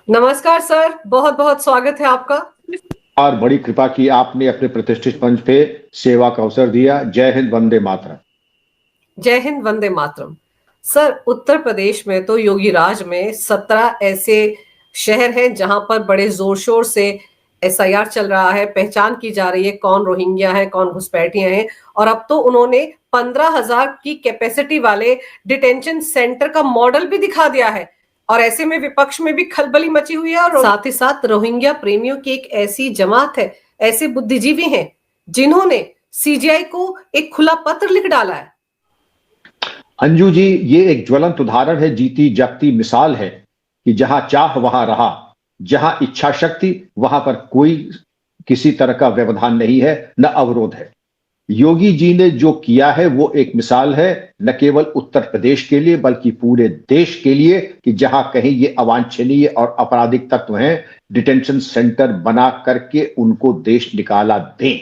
नमस्कार सर, बहुत बहुत स्वागत है आपका। और बड़ी कृपा की आपने अपने प्रतिष्ठित मंच पे सेवा का अवसर दिया। जय हिंद, वंदे मातरम। जय हिंद, वंदे मातरम। सर, उत्तर प्रदेश में तो योगी राज में 17 ऐसे शहर हैं जहां पर बड़े जोर शोर से एसआईआर चल रहा है, पहचान की जा रही है कौन रोहिंग्या है, कौन घुसपैठियां हैं। और अब तो उन्होंने 15,000 की कैपेसिटी वाले डिटेंशन सेंटर का मॉडल भी दिखा दिया है। और ऐसे में विपक्ष में भी खलबली मची हुई है, और साथ ही साथ रोहिंग्या प्रेमियों की एक ऐसी जमात है, ऐसे बुद्धिजीवी हैं जिन्होंने सीजीआई को एक खुला पत्र लिख डाला है। अंजू जी, ये एक ज्वलंत उदाहरण है, जीती जागती मिसाल है कि जहां चाह वहां रहा, जहां इच्छा शक्ति वहां पर कोई किसी तरह का व्यवधान नहीं है, न अवरोध है। योगी जी ने जो किया है वो एक मिसाल है, न केवल उत्तर प्रदेश के लिए बल्कि पूरे देश के लिए, कि जहां कहीं ये अवांछनीय और आपराधिक तत्व हैं, डिटेंशन सेंटर बना करके उनको देश निकाला दें।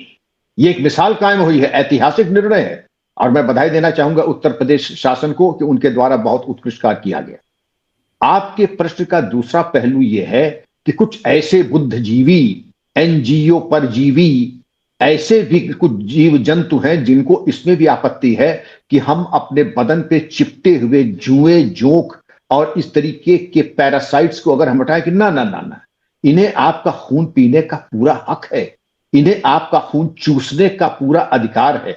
ये एक मिसाल कायम हुई है, ऐतिहासिक निर्णय है। और मैं बधाई देना चाहूंगा उत्तर प्रदेश शासन को कि उनके द्वारा बहुत उत्कृष्ट कार्य किया गया। आपके प्रश्न का दूसरा पहलू यह है कि कुछ ऐसे बुद्धिजीवी, एनजीओ परजीवी, ऐसे भी कुछ जीव जंतु हैं जिनको इसमें भी आपत्ति है कि हम अपने बदन पे चिपटे हुए जुए, जोंक और इस तरीके के पैरासाइट्स को अगर हम हटाएं कि ना ना ना ना, इन्हें आपका खून पीने का पूरा हक है, इन्हें आपका खून चूसने का पूरा अधिकार है।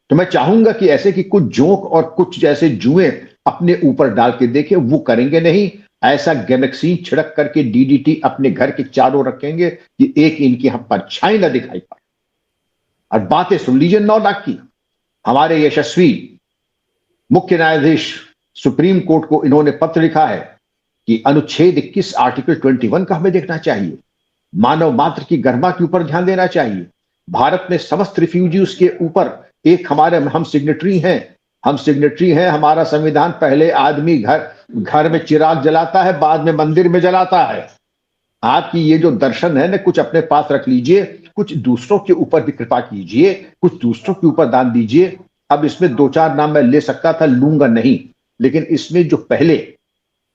तो मैं चाहूंगा कि ऐसे कि कुछ जोंक और कुछ जैसे जुए अपने ऊपर डाल के देखें, वो करेंगे नहीं। ऐसा गैलेक्सीन छिड़क करके डीडीटी अपने घर के चारों रखेंगे कि एक इनकी हम परछाई न दिखाई पाए। और बातें सुन लीजिए 9 लाख की। हमारे यशस्वी मुख्य न्यायाधीश सुप्रीम कोर्ट को इन्होंने पत्र लिखा है कि अनुच्छेद 21 आर्टिकल 21 का हमें देखना चाहिए, मानव मात्र की गरिमा के ऊपर ध्यान देना चाहिए। भारत में समस्त रिफ्यूजीज के ऊपर एक हमारे हम सिग्नेटरी हैं। हमारा संविधान पहले आदमी घर में चिराग जलाता है, बाद में मंदिर में जलाता है। आपकी ये जो दर्शन है ना, कुछ अपने पास रख लीजिए, कुछ दूसरों के ऊपर भी कृपा कीजिए, कुछ दूसरों के ऊपर दान दीजिए। अब इसमें 2-4 नाम मैं ले सकता था, लूंगा नहीं, लेकिन इसमें जो पहले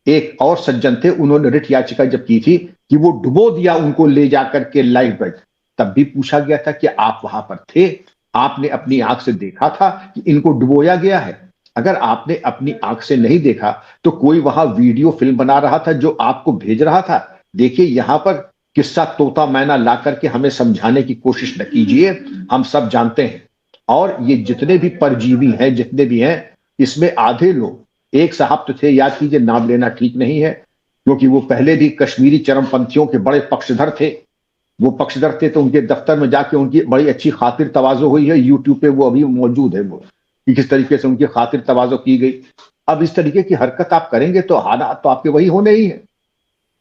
एक और सज्जन थे, उन्होंने रिट याचिका जब की थी कि वो डुबो दिया उनको ले जाकर के लाइफ बेल्ट, तब भी पूछा गया था कि आप वहां पर थे, आपने अपनी आंख से देखा था कि इनको डुबोया गया है? अगर आपने अपनी आंख से नहीं देखा तो कोई वहां वीडियो फिल्म बना रहा था जो आपको भेज रहा था। देखिए, यहां पर किस्सा तोता मैना ला करके हमें समझाने की कोशिश न कीजिए, हम सब जानते हैं। और ये जितने भी परजीवी हैं, जितने भी हैं, इसमें आधे लोग, एक साहब तो थे, याद कीजिए, नाम लेना ठीक नहीं है क्योंकि वो पहले भी कश्मीरी चरमपंथियों के बड़े पक्षधर थे। वो पक्षधर थे तो उनके दफ्तर में जाके उनकी बड़ी अच्छी खातिर तवाज़ो हुई है, यूट्यूब पे वो अभी मौजूद है, वो कि किस तरीके से उनकी खातिर तवाज़ो की गई। अब इस तरीके की हरकत आप करेंगे तो हालात तो आपके वही होने ही है।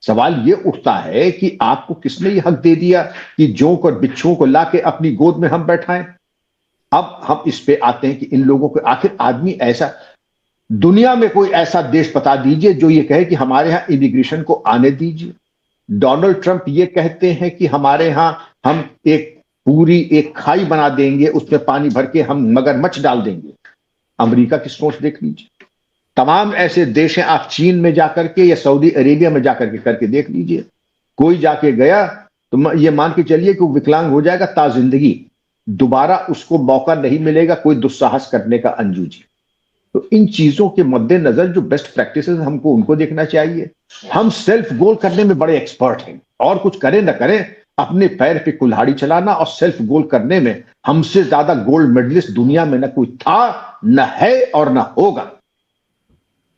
सवाल ये उठता है कि आपको किसने ये हक दे दिया कि जोंक और बिच्छुओं को लाके अपनी गोद में हम बैठाएं? अब हम इस पे आते हैं कि इन लोगों को आखिर आदमी ऐसा, दुनिया में कोई ऐसा देश बता दीजिए जो ये कहे कि हमारे यहां इमिग्रेशन को आने दीजिए। डोनाल्ड ट्रंप ये कहते हैं कि हमारे यहां हम एक खाई बना देंगे, उसमें पानी भर के हम मगरमच्छ डाल देंगे। अमेरिका की सोच देख लीजिए। तमाम ऐसे देश हैं, आप चीन में जाकर के या सऊदी अरेबिया में जाकर के करके देख लीजिए। कोई जाके गया तो ये मान के चलिए कि वो विकलांग हो जाएगा ता जिंदगी, दोबारा उसको मौका नहीं मिलेगा कोई दुस्साहस करने का। अंजू जी, तो इन चीजों के मद्देनजर जो बेस्ट प्रैक्टिसेस हमको उनको देखना चाहिए। हम सेल्फ गोल करने में बड़े एक्सपर्ट हैं, और कुछ करें ना करें, अपने पैर पे कुल्हाड़ी चलाना और सेल्फ गोल करने में हमसे ज्यादा गोल्ड मेडलिस्ट दुनिया में न कोई था, न है और न होगा।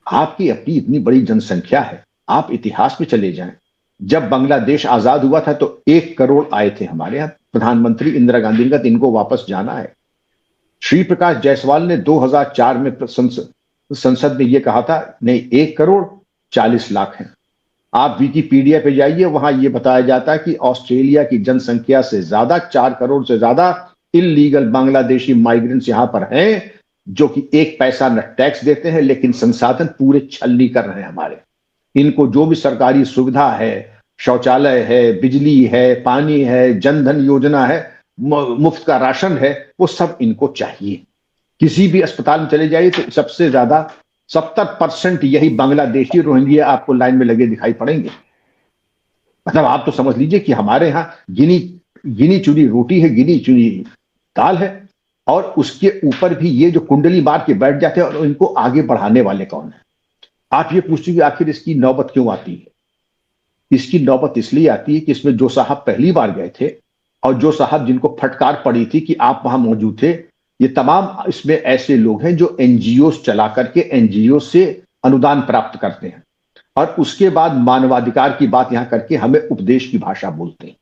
आपकी अपनी इतनी बड़ी जनसंख्या है, आप इतिहास में चले जाएं। जब बांग्लादेश आजाद हुआ था तो 1 करोड़ आए थे हमारे यहां, प्रधानमंत्री इंदिरा गांधी का, इनको वापस जाना है। श्री प्रकाश जायसवाल ने 2004 में संसद में यह कहा था, नहीं 1 करोड़ 40 लाख हैं। आप विकिपीडिया पे जाइए, वहां यह बताया जाता है कि ऑस्ट्रेलिया की जनसंख्या से ज्यादा, 4 करोड़ से ज्यादा इलीगल बांग्लादेशी माइग्रेंट्स यहां पर हैं, जो कि 1 पैसा न टैक्स देते हैं, लेकिन संसाधन पूरे छलनी कर रहे हैं हमारे। इनको जो भी सरकारी सुविधा है, शौचालय है, बिजली है, पानी है, जनधन योजना है, मुफ्त का राशन है, वो सब इनको चाहिए। किसी भी अस्पताल में चले जाइए तो सबसे ज्यादा 70% यही बांग्लादेशी रोहिंग्या आपको लाइन में लगे दिखाई पड़ेंगे। मतलब आप तो समझ लीजिए कि हमारे यहाँ गिनी गिनी चुनी रोटी है, गिनी चुनी दाल है, और उसके ऊपर भी ये जो कुंडली मार के बैठ जाते हैं, और इनको आगे बढ़ाने वाले कौन है? आप ये पूछिए कि आखिर इसकी नौबत क्यों आती है? इसकी नौबत इसलिए आती है कि इसमें जो साहब पहली बार गए थे, और जो साहब जिनको फटकार पड़ी थी कि आप वहां मौजूद थे, ये तमाम इसमें ऐसे लोग हैं जो एनजीओ चला करके एनजीओ से अनुदान प्राप्त करते हैं, और उसके बाद मानवाधिकार की बात यहां करके हमें उपदेश की भाषा बोलते हैं।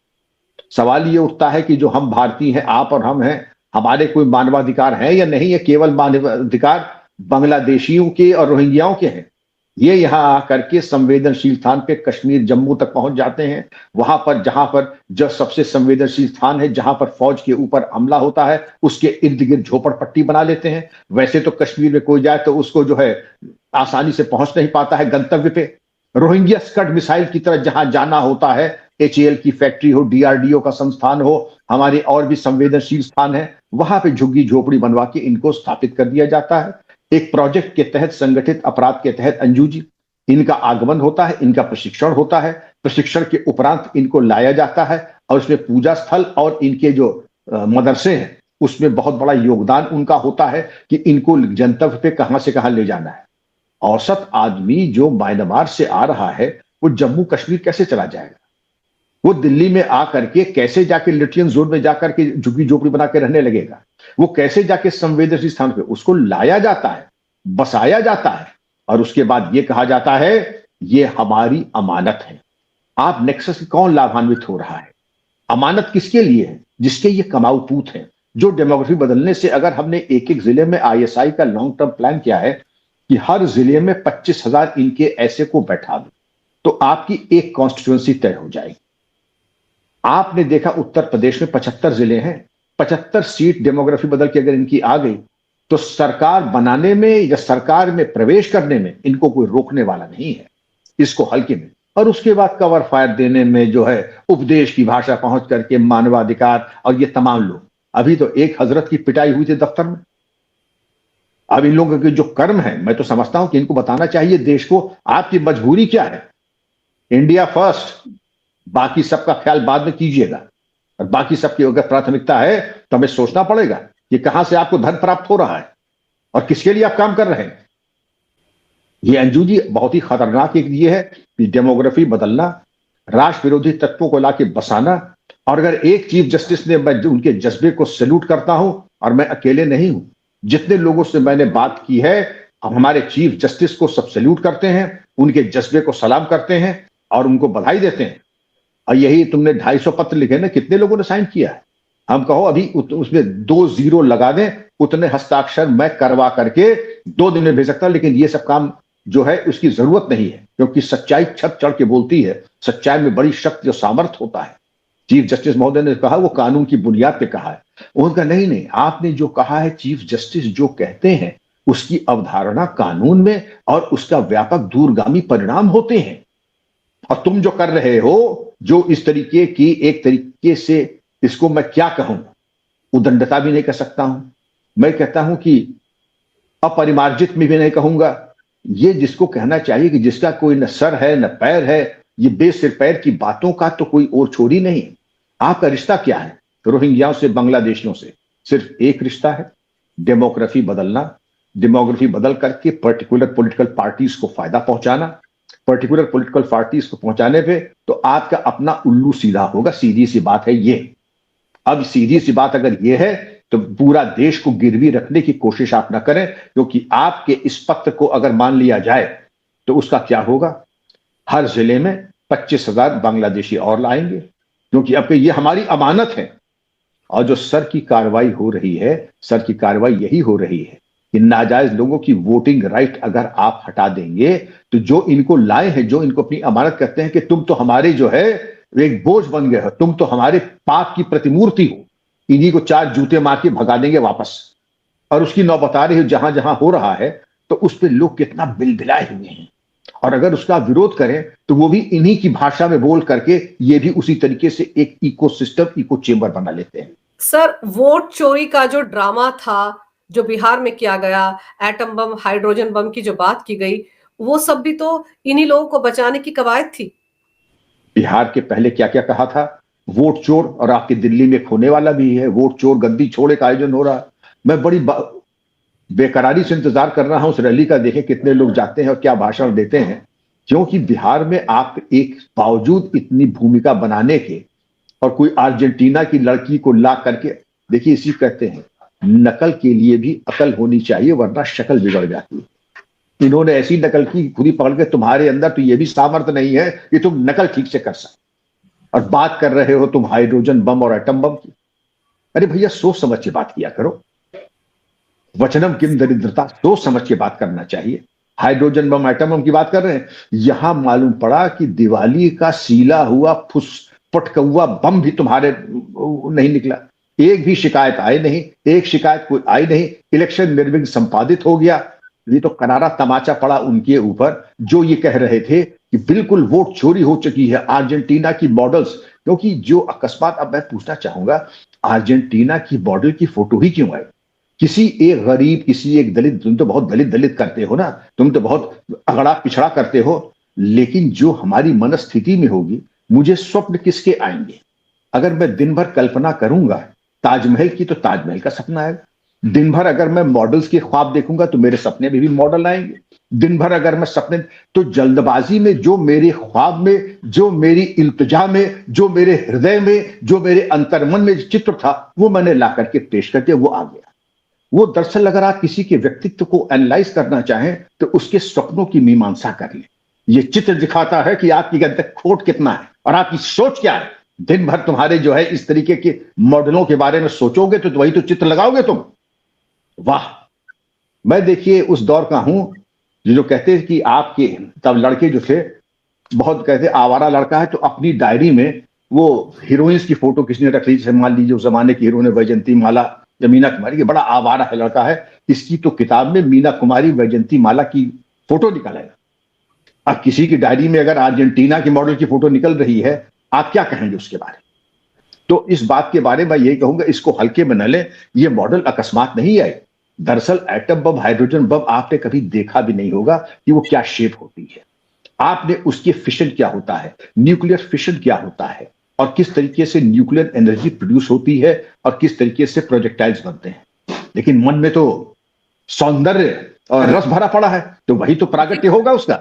सवाल ये उठता है कि जो हम भारतीय हैं, आप और हम हैं, हमारे कोई मानवाधिकार है या नहीं है? केवल मानवाधिकार बांग्लादेशियों के और रोहिंग्याओं के हैं। ये यहां आकर के संवेदनशील स्थान पे कश्मीर जम्मू तक पहुंच जाते हैं, वहां पर जहां पर जो सबसे संवेदनशील स्थान है, जहां पर फौज के ऊपर हमला होता है, उसके इर्द गिर्द झोपड़पट्टी बना लेते हैं। वैसे तो कश्मीर में कोई जाए तो उसको जो है आसानी से पहुंच नहीं पाता है गंतव्य पे। रोहिंग्या स्कड मिसाइल की तरह जहां जाना होता है, एचएएल की फैक्ट्री हो, डीआरडीओ का संस्थान हो, हमारे और भी संवेदनशील स्थान है, वहां पे झुग्गी झोपड़ी बनवा के इनको स्थापित कर दिया जाता है। एक प्रोजेक्ट के तहत, संगठित अपराध के तहत अंजू जी, इनका आगमन होता है, इनका प्रशिक्षण होता है, प्रशिक्षण के उपरांत इनको लाया जाता है, और उसमें पूजा स्थल और इनके जो मदरसे हैं उसमें बहुत बड़ा योगदान उनका होता है कि इनको गंतव्य पे कहां से कहां ले जाना है। औसत आदमी जो म्यांमार से आ रहा है, वो जम्मू कश्मीर कैसे चला जाएगा? वो दिल्ली में आकर के कैसे जाके लिटियन जोन में जाकर के झुग्गी झोपड़ी बना के रहने लगेगा? वो कैसे जाके संवेदनशील स्थान पे उसको लाया जाता है, बसाया जाता है, और उसके बाद ये कहा जाता है ये हमारी अमानत है। आप नेक्सस से कौन लाभान्वित हो रहा है? अमानत किसके लिए है? जिसके ये कमाऊ पूत हैं। जो डेमोग्राफी बदलने से, अगर हमने एक एक जिले में आईएसआई का लॉन्ग टर्म प्लान किया है कि हर जिले में 25,000 इनके ऐसे को बैठा दो, तो आपकी एक कॉन्स्टिट्यूएंसी तय हो जाएगी। आपने देखा उत्तर प्रदेश में 75 जिले हैं, 75 सीट डेमोग्राफी बदल के अगर इनकी आ गई, तो सरकार बनाने में या सरकार में प्रवेश करने में इनको कोई रोकने वाला नहीं है, इसको हल्के में। और उसके बाद कवर फायर देने में जो है उपदेश की भाषा पहुंच करके मानवाधिकार और ये तमाम लोग, अभी तो एक हजरत की पिटाई हुई थी दफ्तर में। अब इन लोगों के जो कर्म है, मैं तो समझता हूं कि इनको बताना चाहिए देश को आपकी मजबूरी क्या है। इंडिया फर्स्ट, बाकी सबका ख्याल बाद में कीजिएगा, और बाकी सबकी अगर प्राथमिकता है तो हमें सोचना पड़ेगा कि कहां से आपको धन प्राप्त हो रहा है और किसके लिए आप काम कर रहे हैं। ये अंजू जी बहुत ही खतरनाक एक ये है कि डेमोग्राफी बदलना, राष्ट्र विरोधी तत्वों को लाके बसाना। और अगर एक चीफ जस्टिस ने, मैं उनके जज्बे को सैल्यूट करता हूं, और मैं अकेले नहीं हूं, जितने लोगों से मैंने बात की है, हम हमारे चीफ जस्टिस को सब सैल्यूट करते हैं, उनके जज्बे को सलाम करते हैं और उनको बधाई देते हैं। और यही तुमने 250 पत्र लिखे ना, कितने लोगों ने साइन किया है? हम कहो अभी उसमें 2 जीरो लगा दें, उतने हस्ताक्षर मैं करवा करके 2 दिन में भेज सकता हूं। लेकिन ये सब काम जो है उसकी जरूरत नहीं है, क्योंकि सच्चाई छत चढ़ के बोलती है। सच्चाई में बड़ी शक्ति और सामर्थ्य होता है। चीफ जस्टिस महोदय ने कहा, वो कानून की बुनियाद पे कहा है। उनका नहीं नहीं, आपने जो कहा है, चीफ जस्टिस जो कहते हैं उसकी अवधारणा कानून में और उसका व्यापक दूरगामी परिणाम होते हैं। और तुम जो कर रहे हो, जो इस तरीके की, एक तरीके से इसको मैं क्या कहूं, उदंडता भी नहीं कह सकता हूं, मैं कहता हूं कि अपरिमार्जित में भी नहीं कहूंगा। ये जिसको कहना चाहिए कि जिसका कोई न सर है न पैर है, ये बेसिर पैर की बातों का तो कोई और छोड़ी नहीं। आपका रिश्ता क्या है रोहिंग्याओं से, बांग्लादेशियों से? सिर्फ एक रिश्ता है, डेमोग्राफी बदलना। डेमोग्राफी बदल करके पर्टिकुलर पॉलिटिकल पार्टीज को फायदा पहुंचाना। पर्टिकुलर पॉलिटिकल पार्टीज को पहुंचाने पे तो आपका अपना उल्लू सीधा होगा। सीधी सी बात है ये। अब सीधी सी बात अगर ये है तो पूरा देश को गिरवी रखने की कोशिश आप ना करें, क्योंकि आपके इस पत्र को अगर मान लिया जाए तो उसका क्या होगा? हर जिले में 25,000 बांग्लादेशी और लाएंगे, क्योंकि अब ये हमारी अमानत है। और जो सर की कार्रवाई हो रही है, सर की कार्रवाई यही हो रही है कि नाजायज लोगों की वोटिंग राइट अगर आप हटा देंगे, तो जो इनको लाए हैं, जो इनको अपनी अमानत करते हैं कि तुम तो हमारे जो है एक बोझ बन गए हो, तुम तो हमारे पाप की प्रतिमूर्ति हो, इन्हीं को 4 जूते मार के भगा देंगे वापस। और उसकी नौबत आ रही है, जहां जहां हो रहा है, तो उस पर लोग कितना बिलबिलाए हुए हैं। और अगर उसका विरोध करें तो वो भी इन्हीं की भाषा में बोल करके ये भी उसी तरीके से एक इकोसिस्टम, इको चेंबर बना लेते हैं। सर, वोट चोरी का जो ड्रामा था, जो बिहार में किया गया, एटम बम, हाइड्रोजन बम की जो बात की गई, वो सब भी तो इन्हीं लोगों को बचाने की कवायद थी। बिहार के पहले क्या क्या कहा था, वोट चोर, और आपकी दिल्ली में खोने वाला भी है, वोट चोर गद्दी छोड़े का आयोजन हो रहा है। मैं बड़ी बेकरारी से इंतजार कर रहा हूं उस रैली का, देखें कितने लोग जाते हैं और क्या भाषण देते हैं, क्योंकि बिहार में आप एक बावजूद इतनी भूमिका बनाने के और कोई अर्जेंटीना की लड़की को ला करके, देखिए इसी कहते हैं नकल के लिए भी अकल होनी चाहिए वरना शक्ल बिगड़ जाती है। इन्होंने ऐसी नकल की खुद ही पकड़ के, तुम्हारे अंदर तो ये भी सामर्थ्य नहीं है कि तुम नकल ठीक से कर सकते, और बात कर रहे हो तुम हाइड्रोजन बम और एटम बम की। अरे भैया सोच समझ के बात किया करो, वचनम किम दरिद्रता, सोच समझ के बात करना चाहिए। हाइड्रोजन बम एटम बम की बात कर रहे हैं, यहां मालूम पड़ा कि दिवाली का सीला हुआ फुसपटकौआ बम भी तुम्हारे नहीं निकला, एक भी शिकायत आई नहीं, एक शिकायत कोई आई नहीं, इलेक्शन निर्विघ्न संपादित हो गया। ये तो करारा तमाचा पड़ा उनके ऊपर जो ये कह रहे थे कि बिल्कुल वोट चोरी हो चुकी है अर्जेंटीना की मॉडल्स। क्योंकि जो अकस्मात, अब मैं पूछना चाहूंगा, अर्जेंटीना की मॉडल की फोटो ही क्यों आई? किसी एक गरीब, किसी एक दलित, तुम तो बहुत दलित दलित करते हो ना, तुम तो बहुत अगड़ा पिछड़ा करते हो, लेकिन जो हमारी मनस्थिति में होगी, मुझे स्वप्न किसके आएंगे? अगर मैं दिन भर कल्पना करूंगा ताजमहल की, तो ताजमहल का सपना आएगा। दिन भर अगर मैं मॉडल्स के ख्वाब देखूंगा तो मेरे सपने में भी मॉडल आएंगे। दिन भर अगर मैं सपने, तो जल्दबाजी में जो मेरे ख्वाब में, जो मेरी इल्तिजा में, जो मेरे हृदय में, जो मेरे अंतर्मन में चित्र था, वो मैंने ला करके पेश कर दिया, वो आ गया। वो दरअसल अगर आप किसी के व्यक्तित्व को एनालाइज करना चाहें तो उसके सपनों की मीमांसा कर लें। ये चित्र दिखाता है कि आपकी अंदर खोट कितना है और आपकी सोच क्या है। दिन भर तुम्हारे जो है इस तरीके के मॉडलों के बारे में सोचोगे तो वही तो चित्र लगाओगे तुम। वाह, मैं देखिए उस दौर का हूं जो कहते हैं कि आपके तब लड़के जो थे बहुत कहते आवारा लड़का है, तो अपनी डायरी में वो हीरोइंस की फोटो किसी ने रख ली, जैसे मान लीजिए उस जमाने की हीरोइन वैजंती माला या मीना कुमारी, के बड़ा आवारा है लड़का है, इसकी तो किताब में मीना कुमारी वैजंती माला की फोटो निकल है। अब किसी की डायरी में अगर अर्जेंटीना की मॉडल की फोटो निकल रही है, आप क्या कहेंगे उसके बारे में? तो इस बात के बारे में यही कहूंगा, इसको हल्के में न लें, ये मॉडल अकस्मात नहीं आए। दरअसल एटम बम, हाइड्रोजन बम आपने कभी देखा भी नहीं होगा कि वो क्या शेप होती है। आपने उसके फिशन क्या होता है, न्यूक्लियर फिशन क्या होता है, और किस तरीके से न्यूक्लियर एनर्जी प्रोड्यूस होती है और किस तरीके से प्रोजेक्टाइल्स बनते हैं। लेकिन मन में तो सौंदर्य और रस भरा पड़ा है, तो वही तो प्रागट्य होगा उसका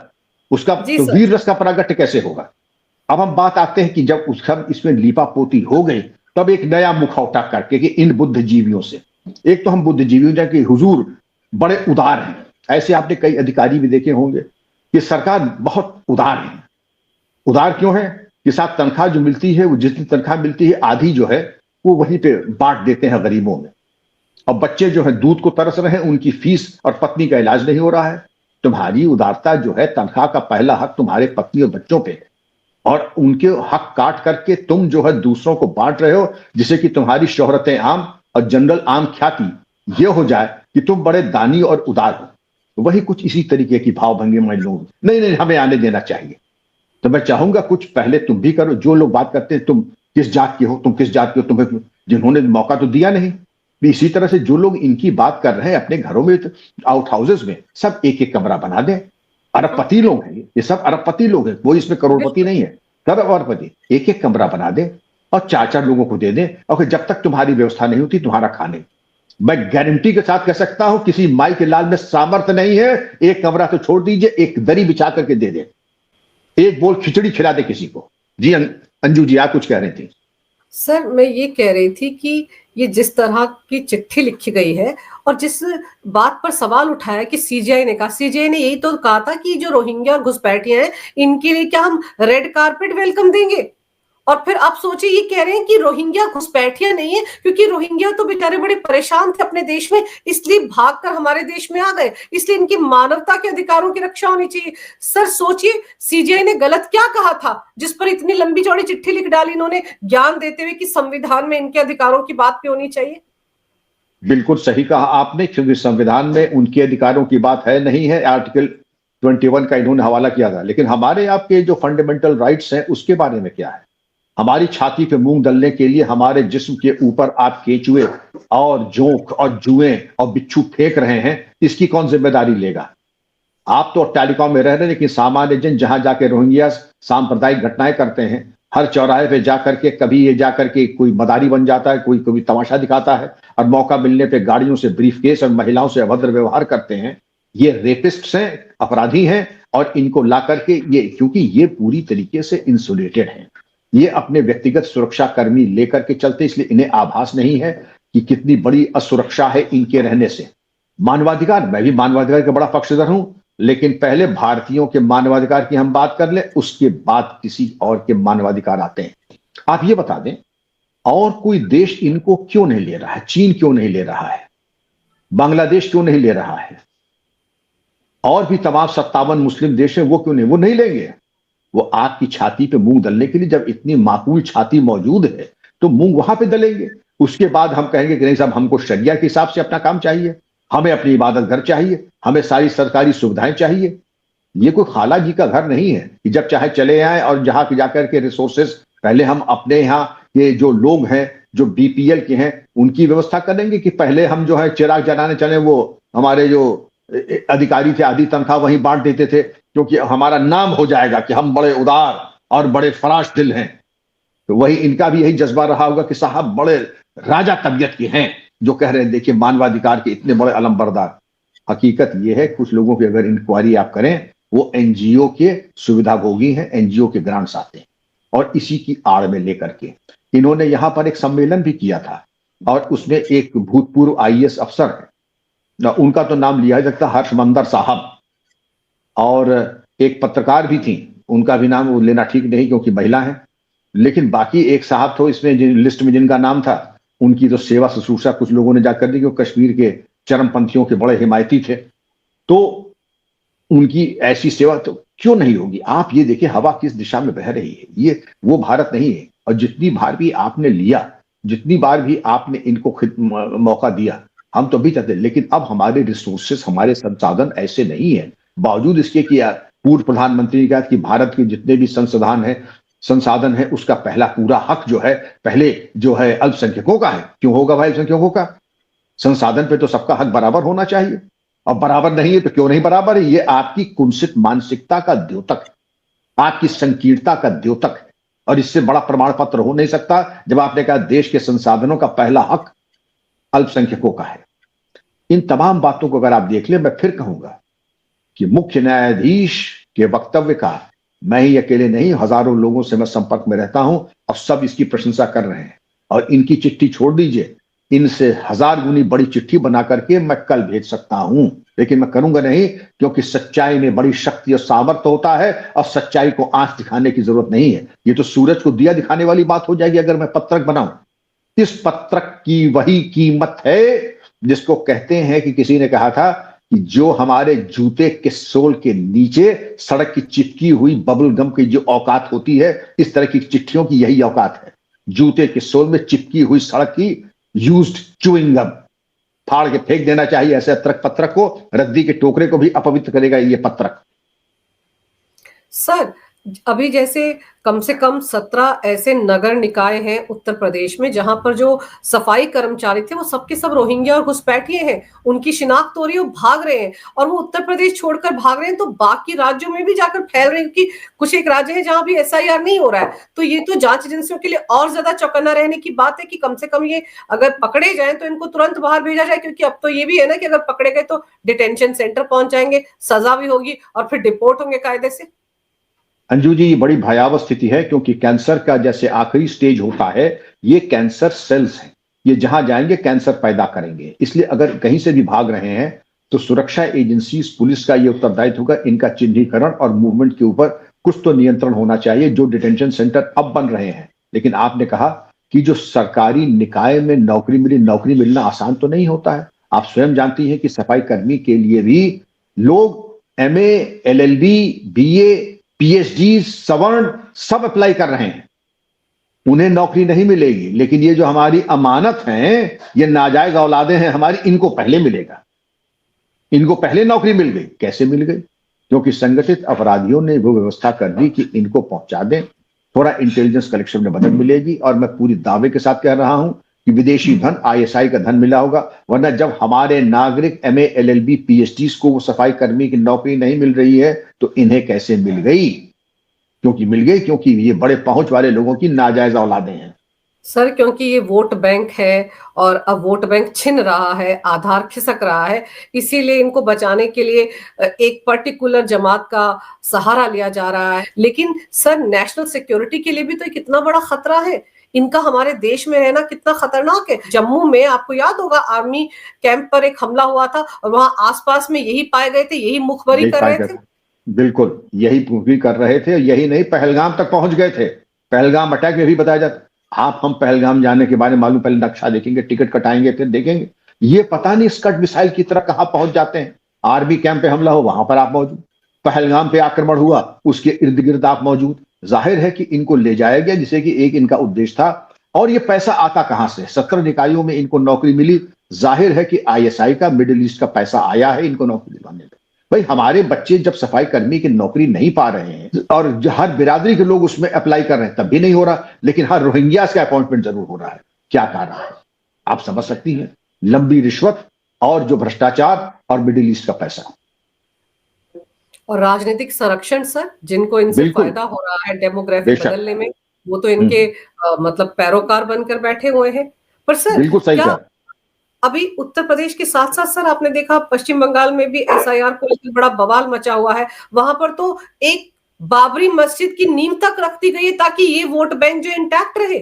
तो वीर रस का प्रागट्य कैसे होगा? अब हम बात आते हैं कि जब उसका इसमें लीपा पोती हो गई, तब एक नया मुखौटा करके कि इन बुद्धिजीवियों से, एक तो हम बुद्धिजीवियों कि हुजूर बड़े उदार हैं, ऐसे आपने कई अधिकारी भी देखे होंगे कि सरकार बहुत उदार है। उदार क्यों है कि साथ तनख्वाह जो मिलती है, वो जितनी तनख्वाह मिलती है आधी जो है वो वहीं पे बांट देते हैं गरीबों में। अब बच्चे जो है दूध को तरस रहे हैं, उनकी फीस और पत्नी का इलाज नहीं हो रहा है। तुम्हारी उदारता जो है, तनख्वाह का पहला हक तुम्हारे पत्नी और बच्चों पे है, और उनके हक काट करके तुम जो है दूसरों को बांट रहे हो, जिससे कि तुम्हारी शोहरतें आम और जनरल आम ख्याति ये हो जाए कि तुम बड़े दानी और उदार हो। वही कुछ इसी तरीके की भाव भंगी में लोग नहीं हमें आने देना चाहिए। तो मैं चाहूंगा कुछ पहले तुम भी करो। जो लोग बात करते हैं तुम किस जात के हो, तुम किस जात के हो, तुम्हें जिन्होंने मौका तो दिया नहीं, इसी तरह से जो लोग इनकी बात कर रहे हैं अपने घरों में, आउट हाउसेस में सब एक एक कमरा बना दें। अरबपति लोग हैं ये सब, अरबपति लोग हैं, वो इसमें करोड़पति नहीं है, सब अरबपति। एक एक कमरा बना दे और चार चार लोगों को दे दे, और जब तक तुम्हारी व्यवस्था नहीं होती तुम्हारा खाने, मैं गारंटी के साथ कह सकता हूं किसी माई के लाल में सामर्थ्य नहीं है, एक कमरा तो छोड़ दीजिए, एक दरी बिछा करके दे दे, एक बोल खिचड़ी खिला दे किसी को। जी अंजू जी, आप कुछ कह रही थी। सर मैं ये कह रही थी कि ये जिस तरह की चिट्ठी लिखी गई है और जिस बात पर सवाल उठाया कि सीजीआई ने कहा, सीजीआई ने यही तो कहा था कि जो रोहिंग्या और घुसपैठियां हैं इनके लिए क्या हम रेड कारपेट वेलकम देंगे, और फिर आप सोचिए ये कह रहे हैं कि रोहिंग्या घुसपैठियां नहीं है, क्योंकि रोहिंग्या तो बेचारे बड़े परेशान थे अपने देश में, इसलिए भागकर हमारे देश में आ गए, इसलिए इनकी मानवता के अधिकारों की रक्षा होनी चाहिए। सर सोचिए सीजीआई ने गलत क्या कहा था जिस पर इतनी लंबी चौड़ी चिट्ठी लिख डाली इन्होंने, ज्ञान देते हुए कि संविधान में इनके अधिकारों की बात भी होनी चाहिए। बिल्कुल सही कहा आपने, क्योंकि संविधान में उनके अधिकारों की बात है नहीं है। आर्टिकल 21 का इन्होंने हवाला किया था, लेकिन हमारे आपके जो फंडामेंटल राइट्स हैं उसके बारे में क्या है? हमारी छाती पे मूंग दलने के लिए हमारे जिस्म के ऊपर आप केचुए और जोंक और जुएं और बिच्छू फेंक रहे हैं, इसकी कौन जिम्मेदारी लेगा? आप तो टेलीकॉम में रह रहे हैं, लेकिन सामान्य जन जहां जाके रोहिंग्या सांप्रदायिक घटनाएं करते हैं, हर चौराहे पे जाकर के कभी ये जाकर के कोई मदारी बन जाता है, कोई कभी तमाशा दिखाता है और मौका मिलने पे गाड़ियों से ब्रीफकेस और महिलाओं से अभद्र व्यवहार करते हैं। ये रेपिस्ट्स हैं, अपराधी हैं और इनको ला करके ये, क्योंकि ये पूरी तरीके से इंसुलेटेड हैं, ये अपने व्यक्तिगत सुरक्षा कर्मी लेकर के चलते, इसलिए इन्हें आभास नहीं है कि कितनी बड़ी असुरक्षा है इनके रहने से। मानवाधिकार, मैं भी मानवाधिकार का बड़ा पक्षधर हूं, लेकिन पहले भारतीयों के मानवाधिकार की हम बात कर लें, उसके बाद किसी और के मानवाधिकार आते हैं। आप ये बता दें, और कोई देश इनको क्यों नहीं ले रहा है? चीन क्यों नहीं ले रहा है? बांग्लादेश क्यों नहीं ले रहा है? और भी तमाम 57 मुस्लिम देश हैं, वो क्यों नहीं? वो नहीं लेंगे। वो आपकी छाती पे मूंग दलने के लिए, जब इतनी माकूल छाती मौजूद है तो मूंग वहां पे दलेंगे। उसके बाद हम कहेंगे कि नहीं साहब, हमको शरिया के हिसाब से अपना काम चाहिए, हमें अपनी इबादत घर चाहिए, हमें सारी सरकारी सुविधाएं चाहिए। ये कोई खाला जी का घर नहीं है कि जब चाहे चले आए और जहां जाकर के रिसोर्सेस पहले हम अपने यहाँ के जो लोग हैं, जो बीपीएल के हैं, उनकी व्यवस्था करेंगे कि पहले हम जो है चिराग जलाने चले, वो हमारे जो अधिकारी थे आधी तनख्वाह वहीं बांट देते थे, क्योंकि हमारा नाम हो जाएगा कि हम बड़े उदार और बड़े फराश दिल हैं। तो वही इनका भी यही जज्बा रहा होगा कि साहब बड़े राजा तबीयत के हैं, जो कह रहे हैं देखिए मानवाधिकार के इतने बड़े अलमबरदार। हकीकत यह है, कुछ लोगों की अगर इंक्वायरी आप करें, वो एनजीओ के सुविधाभोगी हैं, एनजीओ के ग्रांट्स आते हैं और इसी की आड़ में लेकर के इन्होंने यहां पर एक सम्मेलन भी किया था और उसमें एक भूतपूर्व आईएएस अफसर है, उनका तो नाम लिया जा सकता, हर्षमंदर साहब, और एक पत्रकार भी थी, उनका भी नाम लेना ठीक नहीं क्योंकि महिला है, लेकिन बाकी एक साहब तो इसमें लिस्ट में जिनका नाम था, उनकी तो सेवा शुश्रूषा कुछ लोगों ने जाकर दी, क्योंकि कश्मीर के चरमपंथियों के बड़े हिमायती थे, तो उनकी ऐसी सेवा तो क्यों नहीं होगी? आप ये देखिए हवा किस दिशा में बह रही है, ये वो भारत नहीं है। और जितनी बार भी आपने लिया, जितनी बार भी आपने इनको मौका दिया, हम तो भी चाहते, लेकिन अब हमारे रिसोर्सेस, हमारे संसाधन ऐसे नहीं है। बावजूद इसके कि पूर्व प्रधानमंत्री ने कहा कि भारत के जितने भी संसाधन है, उसका पहला पूरा हक जो है पहले जो है अल्पसंख्यकों का है। क्यों होगा भाई अल्पसंख्यकों का? संसाधन पे तो सबका हक बराबर होना चाहिए, और बराबर नहीं है तो क्यों नहीं बराबर है? ये आपकी कुंसित मानसिकता का द्योतक है, आपकी संकीर्णता का द्योतक है, और इससे बड़ा प्रमाण पत्र हो नहीं सकता जब आपने कहा देश के संसाधनों का पहला हक अल्पसंख्यकों का है। इन तमाम बातों को अगर आप देख ले, मैं फिर कहूंगा कि मुख्य न्यायाधीश के वक्तव्य का मैं ही अकेले नहीं, हजारों लोगों से मैं संपर्क में रहता हूं और सब इसकी प्रशंसा कर रहे हैं। और इनकी चिट्ठी छोड़ दीजिए, इनसे 1000 गुनी बड़ी चिट्ठी बना करके मैं कल भेज सकता हूं, लेकिन मैं करूंगा नहीं, क्योंकि सच्चाई में बड़ी शक्ति और सामर्थ्य होता है और सच्चाई को आंख दिखाने की जरूरत नहीं है। ये तो सूरज को दिया दिखाने वाली बात हो जाएगी अगर मैं पत्रक बनाऊं। इस पत्रक की वही कीमत है जिसको कहते हैं कि किसी ने कहा था कि जो हमारे जूते के सोल के नीचे सड़क की चिपकी हुई बबल गम की जो औकात होती है, इस तरह की चिट्ठियों की यही औकात है। जूते के सोल में चिपकी हुई सड़क की यूज्ड च्युइंग गम फाड़ के फेंक देना चाहिए ऐसे पत्रक को। रद्दी के टोकरे को भी अपवित्र करेगा ये पत्रक। सर, अभी जैसे कम से कम 17 ऐसे नगर निकाय हैं उत्तर प्रदेश में जहां पर जो सफाई कर्मचारी थे वो सबके सब रोहिंग्या और घुसपैठिए हैं, उनकी शिनाख्त हो रही है, वो भाग रहे हैं और वो उत्तर प्रदेश छोड़कर भाग रहे हैं, तो बाकी राज्यों में भी जाकर फैल रहे हैं, क्योंकि कुछ एक राज्य है जहां भी एसआईआर नहीं हो रहा है। तो ये तो जांच एजेंसियों के लिए और ज्यादा चौकन्ना रहने की बात है कि कम से कम ये अगर पकड़े जाए तो इनको तुरंत बाहर भेजा जाए, क्योंकि अब तो ये भी है ना कि अगर पकड़े गए तो डिटेंशन सेंटर पहुंच जाएंगे, सजा भी होगी और फिर डिपोर्ट होंगे कायदे से। अंजू जी, ये बड़ी भयावह स्थिति है, क्योंकि कैंसर का जैसे आखिरी स्टेज होता है, ये कैंसर सेल्स हैं, ये जहां जाएंगे कैंसर पैदा करेंगे। इसलिए अगर कहीं से भी भाग रहे हैं तो सुरक्षा एजेंसी, पुलिस का ये उत्तरदायित्व होगा, इनका चिन्हीकरण और मूवमेंट के ऊपर कुछ तो नियंत्रण होना चाहिए, जो डिटेंशन सेंटर अब बन रहे हैं। लेकिन आपने कहा कि जो सरकारी निकाय में नौकरी मिलना आसान तो नहीं होता है। आप स्वयं जानती हैं कि सफाई कर्मी के लिए भी लोग एमए, एलएलबी, बीए, पीएचडी, सवर्ण सब अप्लाई कर रहे हैं, उन्हें नौकरी नहीं मिलेगी। लेकिन ये जो हमारी अमानत हैं, ये नाजायज औलादें हैं हमारी, इनको पहले मिलेगा, इनको पहले नौकरी मिल गई। कैसे मिल गई? क्योंकि संगठित अपराधियों ने वो व्यवस्था कर दी कि इनको पहुंचा दें, थोड़ा इंटेलिजेंस कलेक्शन में मदद मिलेगी। और मैं पूरी दावे के साथ कह रहा हूं कि विदेशी धन, आईएसआई का धन मिला होगा, वरना जब हमारे नागरिक एमए, एलएलबी, पीएचडी को वो सफाई कर्मी की नौकरी नहीं मिल रही है तो इन्हें कैसे मिल गई? क्योंकि मिल गई, क्योंकि ये बड़े पहुंच वाले लोगों की नाजायज औलादें हैं। सर क्योंकि ये वोट बैंक है और अब वोट बैंक छिन रहा है, आधार खिसक रहा है, इसीलिए इनको बचाने के लिए एक पर्टिकुलर जमात का सहारा लिया जा रहा है। लेकिन सर नेशनल सिक्योरिटी के लिए भी तो कितना बड़ा खतरा है, इनका हमारे देश में रहना कितना खतरनाक है। जम्मू में आपको याद होगा आर्मी कैंप पर एक हमला हुआ था और वहां आसपास में यही पाए गए थे, यही मुखबरी कर रहे थे। बिल्कुल यही भी कर रहे थे, यही नहीं पहलगाम तक पहुंच गए थे। पहलगाम अटैक में भी बताया जाता। आप हम पहलगाम जाने के बारे में मालूम, पहले नक्शा देखेंगे, टिकट कटाएंगे, फिर देखेंगे। ये पता नहीं स्कड मिसाइल की तरह कहां पहुंच जाते हैं। आर्मी कैंप पे हमला हो, वहां पर आप मौजूद। पहलगाम पे आक्रमण हुआ, उसके इर्द गिर्द आप मौजूद। जाहिर है कि इनको ले जाया गया, जिसे कि एक इनका उद्देश्य था। और ये पैसा आता कहां से? 17 निकायों में इनको नौकरी मिली। जाहिर है कि आईएसआई का, मिडिल ईस्ट का पैसा आया है इनको नौकरी दिलाने में। भाई हमारे बच्चे जब सफाई कर्मी की नौकरी नहीं पा रहे हैं और हर बिरादरी के लोग उसमें अप्लाई कर रहे हैं, तब भी नहीं हो रहा, लेकिन हर रोहिंग्या का अपॉइंटमेंट जरूर हो रहा है। क्या कारण है? आप समझ सकती हैं। लंबी रिश्वत और जो भ्रष्टाचार और मिडिल ईस्ट का पैसा और राजनीतिक संरक्षण सर, जिनको इनसे फायदा हो रहा है डेमोग्राफी बदलने में, वो तो इनके मतलब पैरोकार बनकर बैठे हुए हैं। पर सर बिल्कुल सही क्या अभी उत्तर प्रदेश के साथ साथ सर आपने देखा पश्चिम बंगाल में भी एसआईआर को लेकर बड़ा बवाल मचा हुआ है। वहां पर तो एक बाबरी मस्जिद की नींव तक रख दी गई है ताकि ये वोट बैंक जो इंटैक्ट रहे।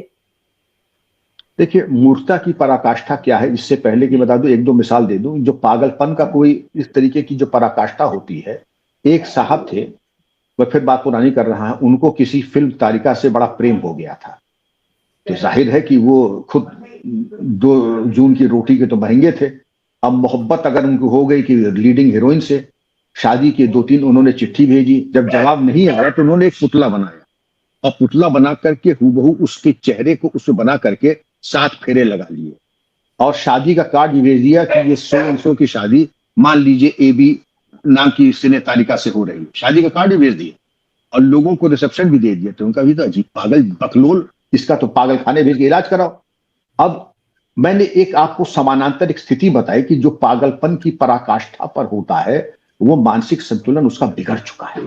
देखिए मूर्खता की पराकाष्ठा क्या है, इससे पहले कि बता दूं, एक दो मिसाल दे दूं। जो पागलपन का कोई इस तरीके की जो पराकाष्ठा होती है, एक साहब थे, वह फिर बात पुरानी कर रहा है, उनको किसी फिल्म तारिका से बड़ा प्रेम हो गया था। तो जाहिर है कि वो खुद 2 जून की रोटी के तो महंगे थे। अब मोहब्बत अगर उनको हो गई कि लीडिंग हीरोइन से शादी की, 2-3 उन्होंने चिट्ठी भेजी, जब जवाब नहीं आया तो उन्होंने एक पुतला बनाया और पुतला बना करके हूबहू उसके चेहरे को उसमें बना करके 7 फेरे लगा लिए और शादी का कार्ड भेज दिया कि ये सो की शादी, मान लीजिए AB नाम की सिने तालिका से हो रही है। शादी का कार्ड भी भेज दिए और लोगों को रिसेप्शन भी दे दिया। तो उनका भी तो अजीब पागल बकलोल, इसका तो पागल खाने भेज के इलाज कराओ। अब मैंने एक आपको समानांतर एक स्थिति बताई कि जो पागलपन की पराकाष्ठा पर होता है, वो मानसिक संतुलन उसका बिगड़ चुका है,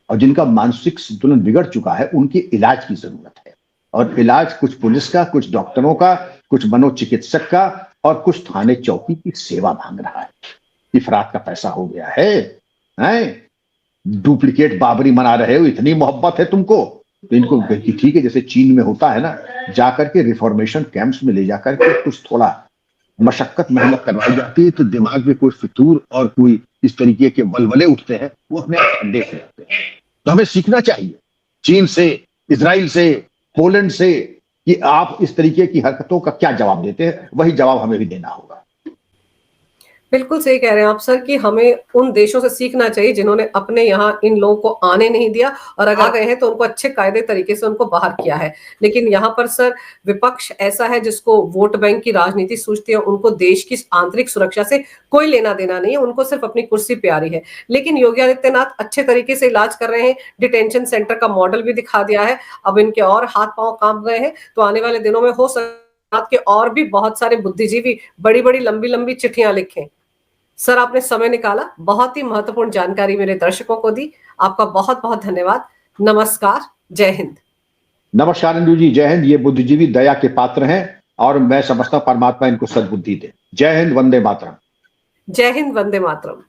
और जिनका मानसिक संतुलन बिगड़ चुका है उनकी इलाज की जरूरत है। और इलाज कुछ पुलिस का, कुछ डॉक्टरों का, कुछ मनोचिकित्सक का और कुछ थाने चौकी की सेवा मांग रहा है। इफरात का पैसा हो गया है? डुप्लीकेट बाबरी मना रहे हो, इतनी मोहब्बत है तुमको तो इनको ठीक है, जैसे चीन में होता है ना, जाकर के रिफॉर्मेशन कैंप्स में ले जाकर के कुछ थोड़ा मशक्कत मेहनत करवाई जाती है, तो दिमाग में कोई फितूर और कोई इस तरीके के वलवले उठते हैं, वो अपने आप ठंडे से जाते हैं। तो हमें सीखना चाहिए चीन से, इजराइल से, पोलैंड से, कि आप इस तरीके की हरकतों का क्या जवाब देते हैं। वही जवाब हमें भी देना होगा। बिल्कुल सही कह रहे हैं आप सर कि हमें उन देशों से सीखना चाहिए जिन्होंने अपने यहाँ इन लोगों को आने नहीं दिया, और अगर आ गए हैं तो उनको अच्छे कायदे तरीके से उनको बाहर किया है। लेकिन यहाँ पर सर विपक्ष ऐसा है जिसको वोट बैंक की राजनीति सूझती है, उनको देश की आंतरिक सुरक्षा से कोई लेना देना नहीं है, उनको सिर्फ अपनी कुर्सी प्यारी है। लेकिन योगी आदित्यनाथ अच्छे तरीके से इलाज कर रहे हैं, डिटेंशन सेंटर का मॉडल भी दिखा दिया है, अब इनके और हाथ पांव कांप गए हैं। तो आने वाले दिनों में हो सकता है कि और भी बहुत सारे बुद्धिजीवी बड़ी बड़ी लंबी लंबी चिट्ठियां लिखें। सर आपने समय निकाला, बहुत ही महत्वपूर्ण जानकारी मेरे दर्शकों को दी, आपका बहुत बहुत धन्यवाद। नमस्कार, जय हिंद। नमस्कार अंजू जी, जय हिंद। ये बुद्धिजीवी दया के पात्र हैं और मैं समझता हूं परमात्मा इनको सद्बुद्धि दे। जय हिंद, वंदे मातरम। जय हिंद, वंदे मातरम।